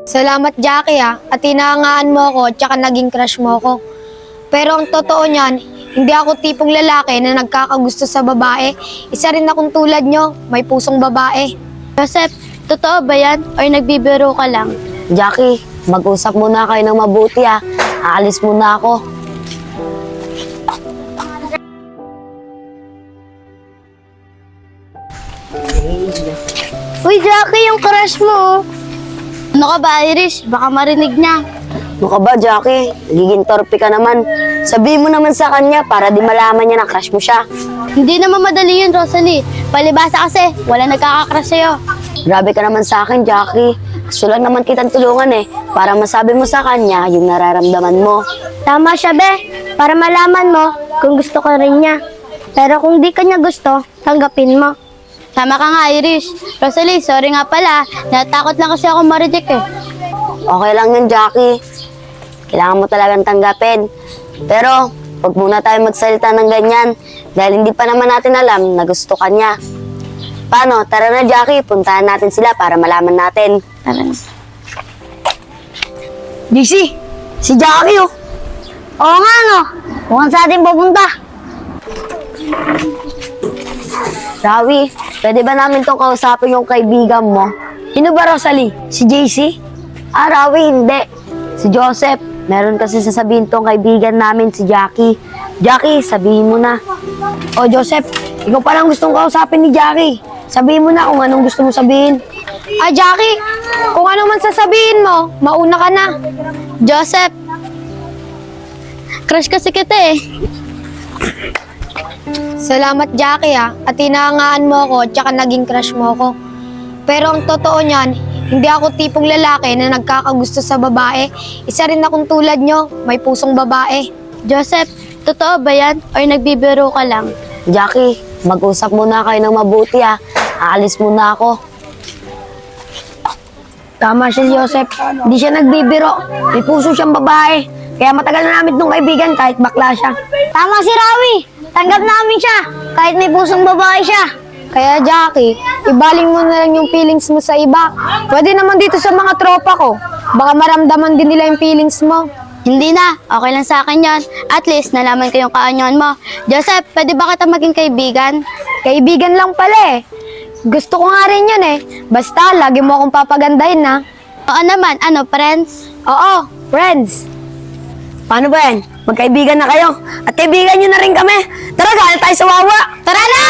Salamat, Jackie, at hinahangaan mo ako tsaka naging crush mo ako. Pero ang totoo niyan, hindi ako tipong lalaki na nagkakagusto sa babae. Isa rin akong tulad nyo, may pusong babae. Joseph, totoo ba yan? O nagbibiro ka lang? Jackie, mag-usap muna kayo ng mabuti ha. Aalis muna ako. Uy, Jackie, yung crush mo. Ano ka ba, Irish? Baka marinig niya. Ano ka ba, Jackie? Nagiging torpe ka naman. Sabihin mo naman sa kanya para di malaman niya na crush mo siya. Hindi naman madali yun, Rosalie. Palibasa kasi, wala nagkakakrush sa'yo. Grabe ka naman sa akin, Jackie. Gusto lang naman kitang tulungan para masabi mo sa kanya yung nararamdaman mo. Tama siya, be. Para malaman mo kung gusto ka rin niya. Pero kung di ka niya gusto, tanggapin mo. Tama ka nga, Irish. Rosalie, sorry nga pala. Natakot lang kasi ako ma-reject Okay lang yun, Jackie. Kailangan mo talagang tanggapin. Pero, huwag muna tayo magsalita ng ganyan dahil hindi pa naman natin alam na gusto ka niya. Paano? Tara na, Jackie. Puntahan natin sila para malaman natin. Tara na. JC, si Jackie oh. Oo nga, no? Mukhang sa atin pupunta. Rawi, pwede ba namin itong kausapin yung kaibigan mo? Sino ba, Rosalie? Si JC? Rawi, hindi. Si Joseph. Meron kasi sasabihin tong kaibigan namin, si Jackie. Jackie, sabihin mo na. O Joseph, ikaw palang gustong kausapin ni Jackie. Sabihin mo na kung anong gusto mo sabihin. Jackie, kung ano man sasabihin mo, mauna ka na. Joseph, crush kasi kita eh. Salamat, Jackie, at hinahangaan mo ako tsaka naging crush mo ako. Pero ang totoo niyan, hindi ako tipong lalaki na nagkakagusto sa babae. Isa rin akong tulad nyo, may pusong babae. Joseph, totoo ba yan? O nagbibiro ka lang? Jackie, mag-usap muna kayo ng mabuti ha. Aalis muna ako. Tama siya si Joseph. Hindi siya nagbibiro. May puso siyang babae. Kaya matagal na namin itong kaibigan kahit bakla siya. Tama si Rawi. Tanggap namin siya. Kahit may pusong babae siya. Kaya Jackie, ibaling mo na lang yung feelings mo sa iba. Pwede naman dito sa mga tropa ko. Baka maramdaman din nila yung feelings mo. Hindi na. Okay lang sa akin yan. At least, nalaman ko yung kaanyon mo. Joseph, pwede ba kita maging kaibigan? Kaibigan lang pala Gusto ko nga rin yun Basta, lagi mo akong papagandahin na. Oo naman. Ano, friends? Oo, friends. Paano ba yan? Magkaibigan na kayo. At kaibigan nyo na rin kami. Tara, galit tayo sa wawa. Tara na!